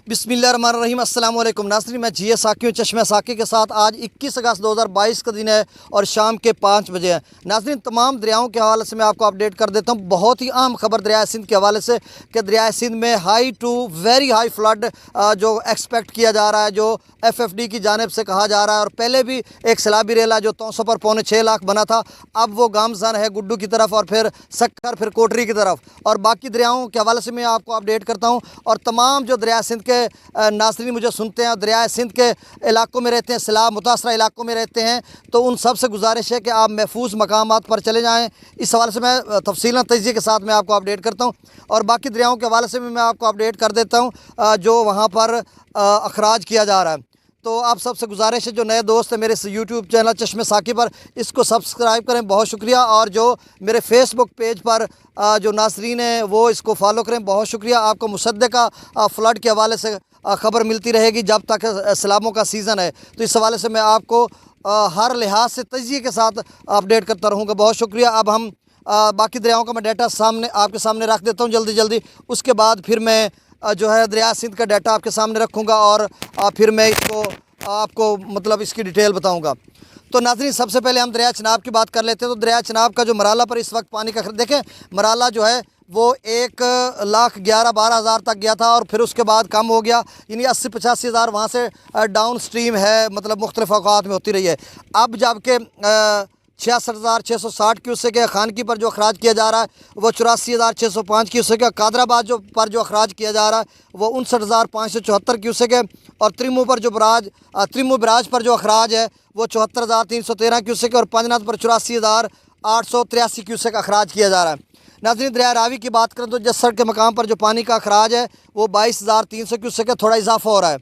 बिस्मिल्लाहिर्रहमानिर्रहीम अस्सलाम वालेकुम नाज़रीन, मैं जी साकी हूँ चश्मे साकी के साथ। आज 21 अगस्त 2022 का दिन है और शाम के 5 बजे है। नाज़रीन, तमाम दरियाओं के हवाले से मैं आपको अपडेट कर देता हूँ। बहुत ही अहम खबर दरिया सिंध के हवाले से कि दरिया सिंध में high to very high flood जो एक्सपेक्ट किया जा रहा है, जो FFD की जानिब से कहा जा रहा है। और पहले भी एक सैलाबी रेला जो तौसा पर 6.25 लाख बना था, अब वो गामजन है गुड्डू की तरफ और फिर सक्कर, फिर कोटरी की तरफ। और बाकी दरियाओं के हवाले से मैं आपको अपडेट करता हूँ। और तमाम जो दरिया सिंध के नाज़रीन मुझे सुनते हैं और दरिया सिंध के इलाकों में रहते हैं, सैलाब मुतासरा इलाकों में रहते हैं, तो उन सब से गुजारिश है कि आप महफूज मकामात पर चले जाएँ। इस हवाले से मैं तफसीलन तजिए के साथ मैं आपको अपडेट करता हूँ। और बाकी दरियाओं के हवाले से भी मैं आपको अपडेट कर देता हूँ जो वहाँ पर अखराज किया जा रहा है। तो आप सबसे गुजारिश है, जो नए दोस्त हैं मेरे इस यूट्यूब चैनल चश्मे साकी पर, इसको सब्सक्राइब करें, बहुत शुक्रिया। और जो मेरे फेसबुक पेज पर जो नाज़रीन हैं वो इसको फॉलो करें, बहुत शुक्रिया। आपको मुसद्दक़ा फ़्लड के हवाले से ख़बर मिलती रहेगी जब तक सैलाबों का सीज़न है। तो इस हवाले से मैं आपको हर लिहाज से तजिए के साथ अपडेट करता रहूँगा। बहुत शुक्रिया। अब हम बाकी दरियाओं का मैं डाटा आपके सामने रख देता हूँ जल्दी। उसके बाद फिर मैं जो है दरिया सिंध का डाटा आपके सामने रखूँगा और फिर मैं इसको आपको मतलब इसकी डिटेल बताऊँगा। तो नाज़रीन, सबसे पहले हम दरिया चनाब की बात कर लेते हैं। तो दरिया चनाब का जो मराला पर इस वक्त पानी का देखें, मराला जो है वो 1,11,12,000 तक गया था और फिर उसके बाद कम हो गया, यानी 80-85 हज़ार वहाँ से डाउन स्ट्रीम है, मतलब मुख्तलिफ औकात में होती रही है। अब जबकि 66,660 क्यूसेक है। खानकी पर जो अखराज किया जा रहा है वो 84,605 क्यूसेक है। कादराबाद पर जो अखराज किया जा रहा है वो 59,574 क्यूसेक है। और त्रिमू बराज पर जो अखराज है वो 74,313 क्यूसेक है। और पंजनाथ पर 84,883 क्यूसेक अखराज किया जा रहा है। नाज़रीन, दरिया रावी की बात करें तो जस्सर के मकाम पर जो पानी का अखराज है वो 22,300 क्यूसेक है, थोड़ा इजाफा हो रहा है।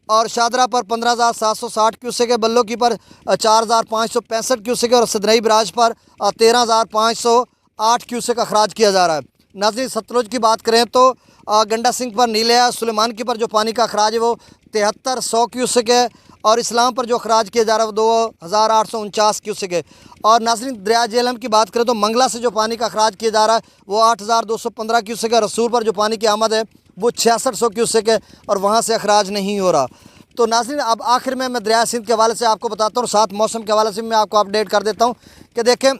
और शादरा पर 15,760 क्यूसेक है। बल्लो की पर 4,565 क्यूसेक है। और सदनई बराज पर 13,508 क्यूसेक अखराज किया जा रहा है। नाज़रीन, सतलुज की बात करें तो गंडा सिंह पर नीलिया सुलेमान की पर जो पानी का अखराज है वो 7300 क्यूसेक है। और इस्लाम पर जो अखराज किया जा रहा है वो 2,849 क्यूसेक है। और नाज़रीन, दरिया जेहलम की बात करें तो मंगला से जो पानी का अखराज किया जा रहा है वो 8,215 क्यूसेक है। रसूल पर जो पानी की आमद है वो 6600 क्यूसेक है और वहाँ से अखराज नहीं हो रहा। तो नाज़रीन, अब आखिर में मैं दरिया सिंध के हवाले से आपको बताता हूँ, साथ मौसम के हवाले से मैं आपको अपडेट कर देता हूँ कि देखें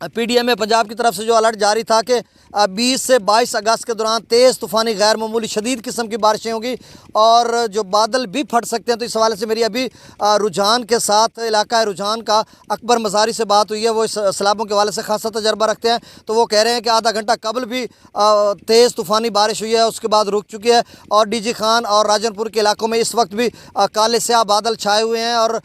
PDM पंजाब की तरफ से जो अलर्ट जारी था कि 20 से 22 अगस्त के दौरान तेज़ तूफ़ानी गैर मामूली शदीद किस्म की बारिशें होंगी और जो बादल भी फट सकते हैं। तो इस हवाले से मेरी अभी रुझान के साथ इलाका रुझान का अकबर मज़ारी से बात हुई है। वो इस सैलाबों के हवाले से खासा तजर्बा रखते हैं। तो वो कह रहे हैं कि आधा घंटा कबल भी तेज़ तूफ़ानी बारिश हुई है, उसके बाद रुक चुकी है। और DG खान और राजनपुर के इलाकों में इस वक्त भी काले स्याह बादल छाए हुए हैं और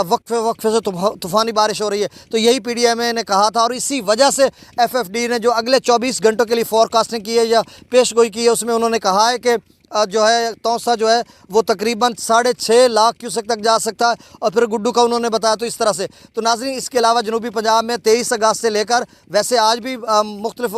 वक्फे से तूफ़ानी बारिश हो रही है। तो यही PDM ने कहा था और इसी वजह से FFD ने जो अगले 24 घंटों के लिए फोरकास्टिंग की है या पेशगोई की है, उसमें उन्होंने कहा है कि जो है तौसा जो है वो तकरीबन 6.5 लाख क्यूसेक तक जा सकता है। और फिर गुड्डू का उन्होंने बताया। तो इस तरह से तो नाज़रीन, इसके अलावा जनूबी पंजाब में 23 अगस्त से लेकर वैसे आज भी मुख्तलिफ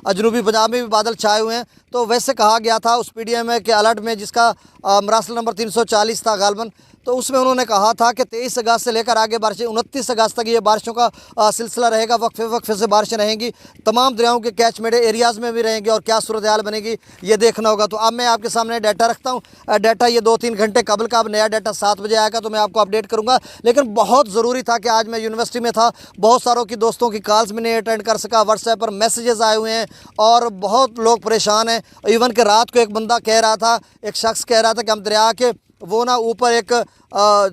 जनूबी पंजाब में भी बादल छाए हुए हैं। तो वैसे कहा गया था उस PDM के अलर्ट में, जिसका मरासल नंबर 340 था गालबन, तो उसमें उन्होंने कहा था कि 23 अगस्त से लेकर आगे बारिशें 29 अगस्त तक ये बारिशों का सिलसिला रहेगा। वक्फे से बारिशें रहेंगी, तमाम दरियाओं के कैचमेंट एरियाज़ में भी रहेंगे और क्या सूरत हाल बनेगी ये देखना होगा। तो अब मैं आपके सामने डाटा रखता हूँ। डाटा ये 2-3 घंटे कबल का, अब नया डाटा 7 बजे आएगा तो मैं आपको अपडेट करूँगा। लेकिन बहुत ज़रूरी था कि आज मैं यूनिवर्सिटी में था, बहुत सारों की दोस्तों की कॉल्स में नहीं अटेंड कर सका, व्हाट्सएप पर मैसेजेस आए हुए हैं और बहुत लोग परेशान हैं। इवन कि रात को एक बंदा कह रहा था, एक शख्स कह रहा था कि हम दरिया के वो ना ऊपर एक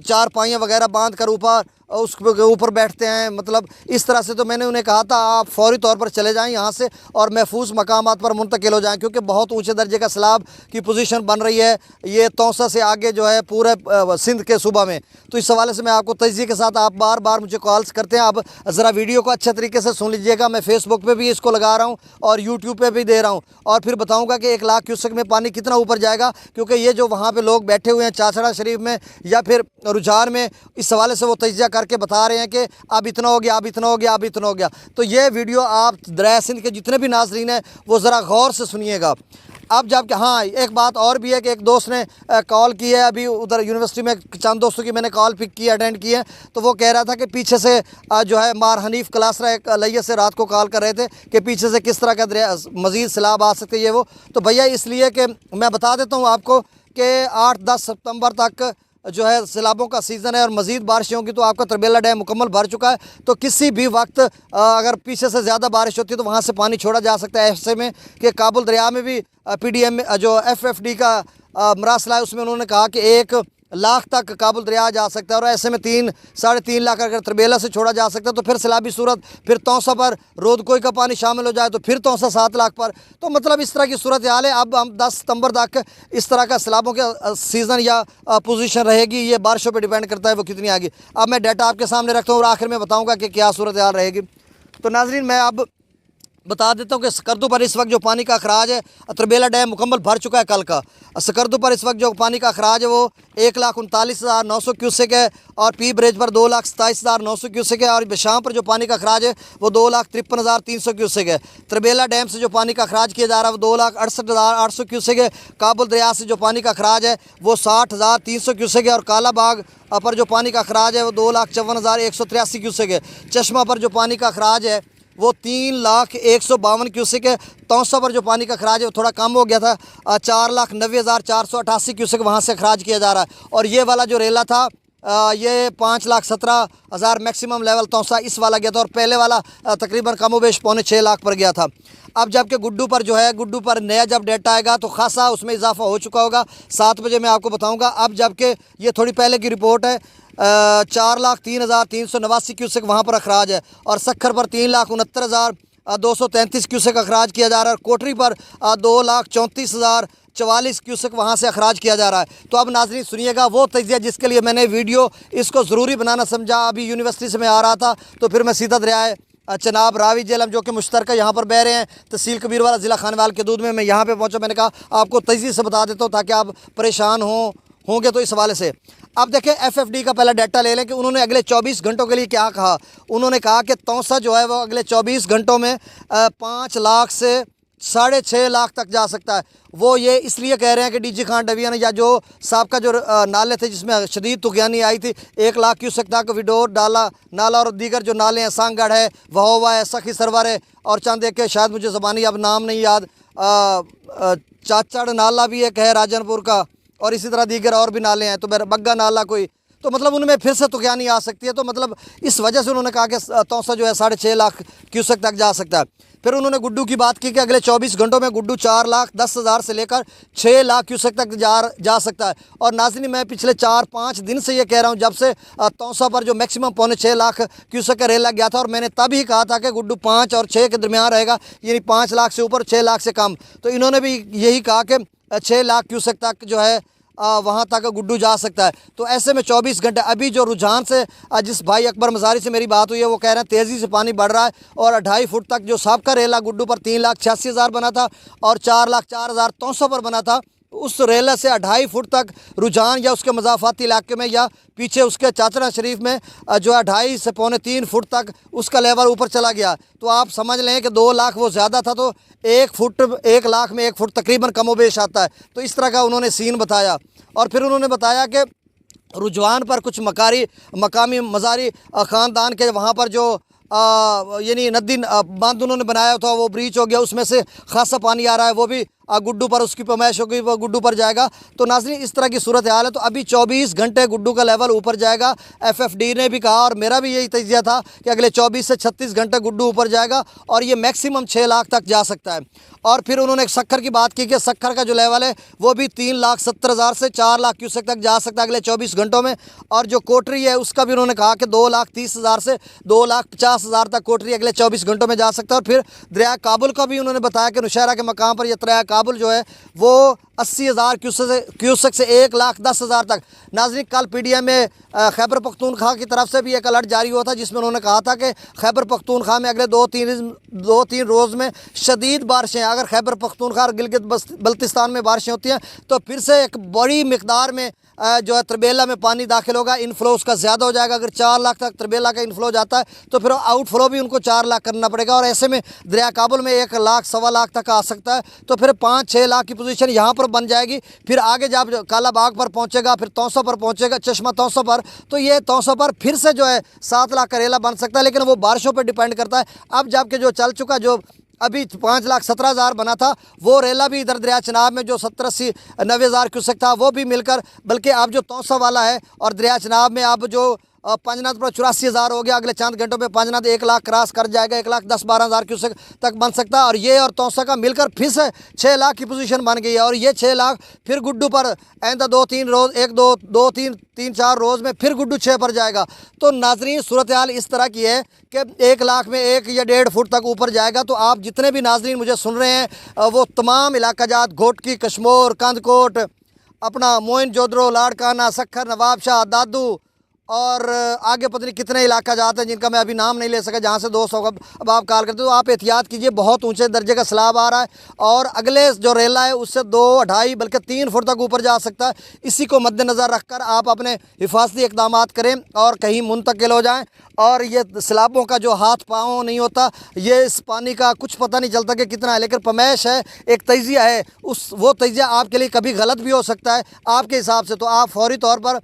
4 पाइयाँ वगैरह बांध कर उसके ऊपर बैठते हैं, मतलब इस तरह से। तो मैंने उन्हें कहा था आप फौरी तौर पर चले जाएं यहाँ से और महफूज मकामात पर मुंतकिल हो जाएं, क्योंकि बहुत ऊंचे दर्जे का सैलाब की पोजीशन बन रही है ये तौसा से आगे जो है पूरे सिंध के सूबा में। तो इस हवाले से मैं आपको तजिए के साथ, आप बार बार मुझे कॉल्स करते हैं, आप ज़रा वीडियो को अच्छे तरीके से सुन लीजिएगा। मैं फेसबुक पर भी इसको लगा रहा हूँ और यूट्यूब पर भी दे रहा हूँ और फिर बताऊँगा कि 1 लाख क्यूसेक में पानी कितना ऊपर जाएगा, क्योंकि ये जो वहाँ पर लोग बैठे हुए हैं चाचड़ा शरीफ में या फिर रुझान में, इस हवाले से वो तजिया करके बता रहे हैं कि अब इतना हो गया, अब इतना हो गया, अब इतना हो गया। तो ये वीडियो आप दरिया सिंध के जितने भी नाजरीन हैं वो ज़रा गौर से सुनिएगा। अब जबकि हाँ, एक बात और भी है कि एक दोस्त ने कॉल की है, अभी उधर यूनिवर्सिटी में चंद दोस्तों की मैंने कॉल पिक की, अटेंड की है। तो वो कह रहा था कि पीछे से जो है मार हनीफ क्लासरा एक लैया से रात को कॉल कर रहे थे कि पीछे से किस तरह का मज़ीद सैलाब आ सकते ये वो। तो भैया इसलिए कि मैं बता देता हूँ आपको कि 8-10 सितंबर तक जो है सैलाबों का सीज़न है और मज़ीद बारिश होगी तो आपका तरबेला डैम मुकम्मल भर चुका है। तो किसी भी वक्त अगर पीछे से ज़्यादा बारिश होती है तो वहाँ से पानी छोड़ा जा सकता है। ऐसे में कि काबुल दरिया में भी PDM में जो FFD का मरासला है उसमें उन्होंने कहा कि 1 लाख तक काबुल दरिया जा सकता है और ऐसे में 3-3.5 लाख अगर तरबेला से छोड़ा जा सकता है तो फिर सैलाबी सूरत, फिर तौसा पर रोदकोई का पानी शामिल हो जाए तो फिर तौसा 7 लाख पर। तो मतलब इस तरह की सूरत हाल है। अब हम 10 सितंबर तक इस तरह का सैलाबों के सीज़न या पोजीशन रहेगी, ये बारिशों पर डिपेंड करता है वो कितनी आएगी। अब मैं डाटा आपके सामने रखता हूँ और आखिर में बताऊँगा कि क्या सूरत हाल रहेगी। तो नाजरीन मैं अब बता देता हूँ कि सकरदू पर इस वक्त जो पानी का अखराज है, तरबेला डैम मुकम्मल भर चुका है कल का। सकरदू पर इस वक्त जो पानी का अखराज है वो 1,39,900 क्यूसेक है और पी ब्रिज पर 2,27,900 क्यूसेक है और बशाम पर जो पानी का अखराज है वो 2,53,300 क्यूसेक है। तरबेला डैम से जो पानी का अखराज किया जा रहा है वो 2,68,800 क्यूसेक है। काबुल दरिया से जो पानी का अखराज है वो 60,300 क्यूसेक है और कालाबाग पर जो पानी का अखराज है वो 2,54,183 क्यूसेक है। चश्मा पर जो पानी का अखराज है वो 3,152 क्यूसेक है। तौसा पर जो पानी का खराज है वो थोड़ा कम हो गया था, 4,90,488 क्यूसेक वहाँ से खराज किया जा रहा है। और ये वाला जो रेला था ये 5,17,000 मैक्सिमम लेवल तौसा इस वाला गया था और पहले वाला तकरीबन कमोबेश 6.25 लाख पर गया था। अब जबकि गुड्डू पर जो है, गुड्डू पर नया जब डेटा आएगा तो खासा उसमें इजाफा हो चुका होगा। 7 बजे मैं आपको बताऊंगा। अब जबकि ये थोड़ी पहले की रिपोर्ट है, 4,03,389 क्यूसेक वहाँ पर अखराज है और सखर पर 3,69,233 क्यूसेक अखराज किया जा रहा है और कोटरी पर 2,34,044 क्यूसेक वहाँ से अखराज किया जा रहा है। तो अब नाज़रीन सुनिएगा वो तजिया जिसके लिए मैंने वीडियो इसको ज़रूरी बनाना समझा। अभी यूनिवर्सिटी से मैं आ रहा था तो फिर मैं सीधा दरियाए चनाब, रावी, जेलम जो कि मुश्तरका यहाँ पर बह रहे हैं तहसील कबीरवाला ज़िला खानवाल के दूध में, मैं यहाँ पे पहुँचा। मैंने कहा आपको तजी से बता देता हूँ ताकि आप परेशान होंगे तो इस हवाले से। अब देखें FFD का पहला डाटा ले लें कि उन्होंने अगले 24 घंटों के लिए क्या कहा। उन्होंने कहा कि तौसा जो है वो अगले 24 घंटों में 5 लाख से 6.5 लाख तक जा सकता है। वो ये इसलिए कह रहे हैं कि DG खान डिवीजन या जो साबका जो नाले थे जिसमें शदीद तुगयानी आई थी, 1 लाख क्यूसेक तक विडोर डाला नाला और दीगर जो नाले हैं, सांगढ़ है, वहोवा है, सखी सरवर है और चंद एक के शायद मुझे ज़बानी अब नाम नहीं याद, चाचड़ नाला भी एक है राजनपुर का और इसी तरह दीगर और भी नाले हैं, तो मेरा बग्गा नाला कोई, तो मतलब उनमें फिर से तुगयानी आ सकती है। तो मतलब इस वजह से उन्होंने कहा कि तौसा जो है 6.5 लाख क्यूसेक तक जा सकता है। फिर उन्होंने गुड्डू की बात की कि अगले 24 घंटों में गुड्डू 4,10,000 से लेकर 6 लाख क्यूसेक तक जा सकता है। और नाज़रीन मैं पिछले 4-5 दिन से ये कह रहा हूँ जब से तौसा पर जो मैक्सिमम 6.25 लाख क्यूसेक का रेल लग गया था और मैंने तभी कहा था कि गुड्डू 5 और 6 के दरमियान रहेगा, यानी 5 लाख से ऊपर 6 लाख से कम। तो इन्होंने भी यही कहा कि 6 लाख क्यूसेक तक जो है वहाँ तक गुड्डू जा सकता है। तो ऐसे में 24 घंटे अभी जो रुझान से जिस भाई अकबर मज़ारी से मेरी बात हुई है वो कह रहे हैं तेज़ी से पानी बढ़ रहा है और 2.5 फुट तक जो साबका रेला गुड्डू पर 3,86,000 बना था और 4,04,000 तौसा पर बना था, उस रेला से 2.5 फुट तक रुझान या उसके मज़ाफ़ाती इलाके में या पीछे उसके चाचरा शरीफ में जो है 2.5 से 2.25 फुट तक उसका लेवल ऊपर चला गया। तो आप समझ लें कि 2 लाख वो ज़्यादा था तो 1 लाख में 1 फुट तकरीबन कमोबेश आता है। तो इस तरह का उन्होंने सीन बताया और फिर उन्होंने बताया कि रुझवान पर कुछ मकामी मज़ारी ख़ानदान के वहाँ पर जो यानी नदी बांध उन्होंने बनाया था वो ब्रीच हो गया, उसमें से खासा पानी आ रहा है, वो भी गुड्डू पर उसकी पैमाइश होगी, वो गुड्डू पर जाएगा। तो नाज़रीन इस तरह की सूरत हाल है। तो अभी 24 घंटे गुड्डू का लेवल ऊपर जाएगा। FFD ने भी कहा और मेरा भी यही तजिया था कि अगले 24 से 36 घंटे गुड्डू ऊपर जाएगा और ये मैक्सिमम 6 लाख तक जा सकता है। और फिर उन्होंने एक सखर की बात की कि सखर का जो लेवल है वो भी 3,70,000 से 4 लाख क्यूसेक तक जा सकता है अगले 24 घंटों में। और जो कोटरी है उसका भी उन्होंने कहा कि 2,30,000 से 2,50,000 तक कोटरी अगले 24 घंटों में जा सकता है। और फिर दरिया काबुल का भी उन्होंने बताया कि नौशहरा के मकाम पर यह दरिया काबुल जो है वो 80,000 क्यूसेक से 1,10,000 तक। नाज़रीन कल PDM में खैबर पख्तूनख्वा की तरफ से भी एक अलर्ट जारी हुआ था जिसमें उन्होंने कहा था कि खैबर पख्तूनख्वा में अगले 2-3 रोज़ में शदीद बारिशें, अगर खैबर पख्तूनख्वा और गिलगित बल्तिस्तान में बारिशें होती हैं तो फिर से एक बड़ी मिकदार में जो है तरबेला में पानी दाखिल होगा, इनफ्लो उसका ज़्यादा हो जाएगा। अगर 4 लाख तक तरबेला का इनफ्लो जाता है तो फिर आउटफ्लो भी उनको 4 लाख करना पड़ेगा और ऐसे में दरिया काबुल में 1 लाख 1.25 लाख तक आ सकता है। तो फिर 5-6 लाख की पोजीशन यहाँ पर बन जाएगी। फिर आगे जब कालाबाग पर पहुँचेगा, फिर तौसा पर पहुँचेगा, चश्मा तौसा पर, तो ये तौसा पर फिर से जो है 7 लाख का रेला बन सकता है, लेकिन वो बारिशों पर डिपेंड करता है। अब जबकि जो चल चुका जो अभी 5,17,000 बना था, वो रेला भी इधर दरिया चनाब में जो 70-80-90,000 क्यूसेक था वो भी मिलकर, बल्कि अब जो तौसा वाला है और दरिया चनाब में अब जो पंजनाद पर 84,000 हो गया। अगले चंद घंटों में पंजनाद 1 लाख क्रॉस कर जाएगा, 1,10-12,000 क्यूसेक तक बन सकता है। और ये और तौसा का मिलकर फिर से 6 लाख की पोजीशन बन गई है। और ये 6 लाख फिर गुड्डू पर आइंदा 2-3 रोज़ 3-4 रोज़ में फिर गुड्डू 6 पर जाएगा। तो नाजरीन सूरत हाल इस तरह की है कि 1 लाख में 1 या 1.5 फुट तक ऊपर जाएगा। तो आप जितने भी नाजरीन मुझे सुन रहे हैं वो तमाम इलाका जात घोटकी, कश्मोर, कंदकोट, अपना मोइन जोधरो, लाड़काना, सखर, नवाबशाह, दादू और आगे पता नहीं कितने इलाका जाते हैं जिनका मैं अभी नाम नहीं ले सका, जहाँ से दोस्तों को अब आप कॉल करते हो। तो आप एहतियात कीजिए, बहुत ऊंचे दर्जे का सैलाब आ रहा है और अगले जो रेला है उससे 2-2.5 बल्कि 3 फुट तक ऊपर जा सकता है। इसी को मद्देनज़र रखकर आप अपने हिफाजती इक़दाम करें और कहीं मुंतकिल हो जाएँ। और ये सैलाबों का जो हाथ पाँव नहीं होता, ये इस पानी का कुछ पता नहीं चलता कि कितना है, लेकिन पमैश है, एक तजिया है, वो तजिया आपके लिए कभी गलत भी हो सकता है आपके हिसाब से। तो आप फौरी तौर पर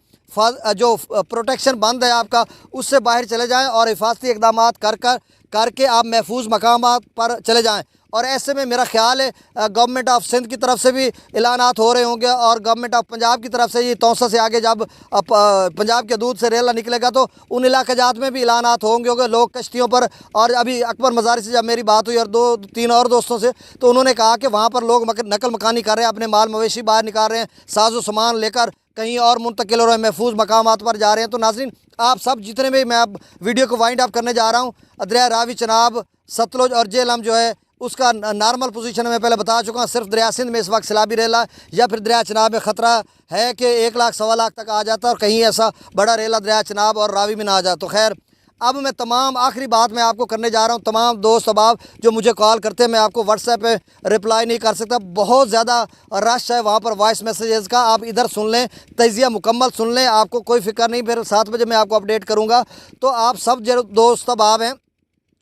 जो प्रोटेक्शन बंद है आपका, उससे बाहर चले जाएं और हिफाजती इक़दाम करके आप महफूज मकामात पर चले जाएं। और ऐसे में मेरा ख्याल है गवर्नमेंट ऑफ सिंध की तरफ से भी ऐलानात हो रहे होंगे और गवर्नमेंट ऑफ पंजाब की तरफ से ये तौसा से आगे जब पंजाब के दूध से रेला निकलेगा तो उन इलाका जात में भी ऐलानात होंगे लोग कश्तियों पर। और अभी अकबर मज़ारी से जब मेरी बात हुई और 2-3 और दोस्तों से, तो उन्होंने कहा कि वहाँ पर लोग नकल मकानी कर रहे हैं, अपने माल मवेशी बाहर निकाल रहे हैं, साजो सामान लेकर कहीं और मुंतकिल हो रहे हैं, महफूज मकामात पर जा रहे हैं। तो नाज़रीन आप सब जितने भी, मैं अब वीडियो को वाइंड अप करने जा रहा हूँ, दरिया रावी, चनाब, सतलुज और जेहलम जो है उसका नॉर्मल पोजीशन मैं पहले बता चुका हूँ। सिर्फ दरिया सिंध में इस वक्त सैलाबी रेला या फिर दरिया चनाब में ख़तरा है कि 1 लाख 1.25 लाख तक आ जाता है और कहीं ऐसा बड़ा रेला दरिया चनाब और रावी में ना आ जाए। तो खैर अब मैं तमाम आखिरी बात मैं आपको करने जा रहा हूँ। तमाम दोस्त अहबाब जो मुझे कॉल करते हैं, मैं आपको व्हाट्सएप पे रिप्लाई नहीं कर सकता, बहुत ज़्यादा रश है वहाँ पर वॉइस मैसेजेस का। आप इधर सुन लें, तजिया मुकम्मल सुन लें, आपको कोई फ़िक्र नहीं। फिर 7 बजे मैं आपको अपडेट करूँगा। तो आप सब जो दोस्त अहबाब हैं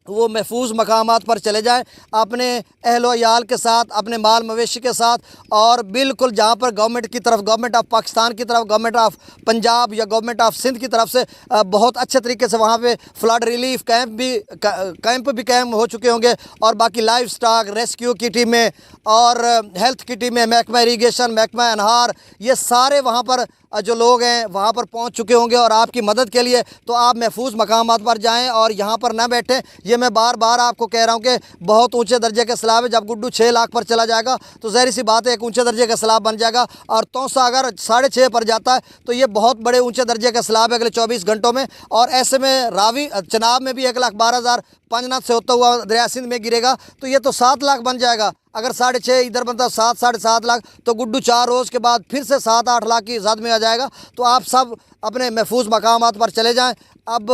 वो महफूज मकामात पर चले जाएं अपने अहलो याल के साथ, अपने माल मवेशी के साथ। और बिल्कुल जहाँ पर गवर्नमेंट की तरफ, गवर्नमेंट ऑफ पाकिस्तान की तरफ, गवर्नमेंट ऑफ पंजाब या गवर्नमेंट ऑफ सिंध की तरफ से बहुत अच्छे तरीके से वहाँ पे फ्लड रिलीफ कैंप भी कायम हो चुके होंगे। और बाकी लाइफ स्टॉक रेस्क्यू की टीमें और हेल्थ की टीमें, महकमा इरीगेशन, महकमा अनहार, ये सारे वहाँ पर जो लोग हैं वहाँ पर पहुँच चुके होंगे और आपकी मदद के लिए। तो आप महफूज मकामात पर जाएँ और यहाँ पर ना बैठें। ये मैं बार बार आपको कह रहा हूँ कि बहुत ऊंचे दर्जे का सैलाब है। जब गुड्डू 6 लाख पर चला जाएगा तो ज़ाहिर सी बात है एक ऊंचे दर्जे का सैलाब बन जाएगा। और तौसा अगर 6.5 पर जाता है तो ये बहुत बड़े ऊंचे दर्जे का सैलाब है अगले 24 घंटों में। और ऐसे में रावी चनाब में भी 1,12,000 पंजनाद से होता हुआ दरिया सिंध में गिरेगा तो ये तो 7 लाख बन जाएगा। अगर 6.5 इधर बनता 7-7.5 लाख तो गुड्डू 4 रोज़ के बाद फिर से 7-8 लाख की जद में आ जाएगा। तो आप सब अपने महफूज मकामात पर चले जाएं। अब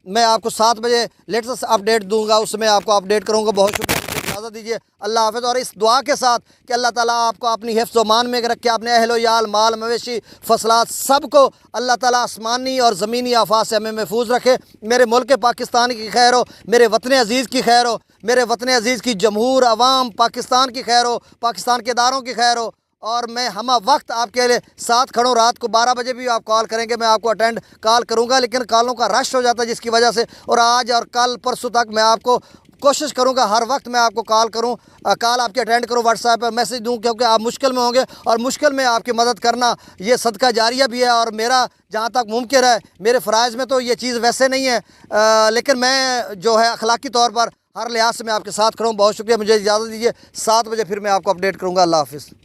मैं आपको 7 बजे लेटेस्ट अपडेट दूंगा, उसमें आपको अपडेट करूंगा। बहुत शुक्रिया, इजाज़त दीजिए, अल्लाह हाफ़िज़। और इस दुआ के साथ कि अल्लाह ताला आपको अपनी हिफ्ज़ व मान में रखे, अपने अहलो याल, माल मवेशी, फसलात सबको अल्लाह ताला आसमानी और ज़मीनी आफात से हमें महफूज रखे। मेरे मुल्क पाकिस्तान की खैर हो, मेरे वतन अज़ीज़ की खैर हो, मेरे वतन अज़ीज़ की जमहूर अवाम पाकिस्तान की खैर हो, पाकिस्तान के इदारों की खैर हो। और मैं हम वक्त आपके लिए साथ खड़ूँ। रात को 12 बजे भी आप कॉल करेंगे, मैं आपको अटेंड कॉल करूँगा, लेकिन कॉलों का रश हो जाता है जिसकी वजह से। और आज और कल परसों तक मैं आपको कोशिश करूँगा हर वक्त मैं आपको कॉल करूँ, कॉल आपकी अटेंड करूँ, व्हाट्सएप पर मैसेज दूँ, क्योंकि आप मुश्किल में होंगे और मुश्किल में आपकी मदद करना ये सदका जारिया भी है। और मेरा जहाँ तक मुमकिन है, मेरे फ़राइज़ में तो ये चीज़ वैसे नहीं है, लेकिन मैं जो है अखलाकी तौर पर हर लिहाज से मैं आपके साथ खड़ा हूँ। बहुत शुक्रिया, मुझे इजाज़त दीजिए। 7 बजे फिर मैं आपको अपडेट करूँगा। अल्लाह हाफ़िज़।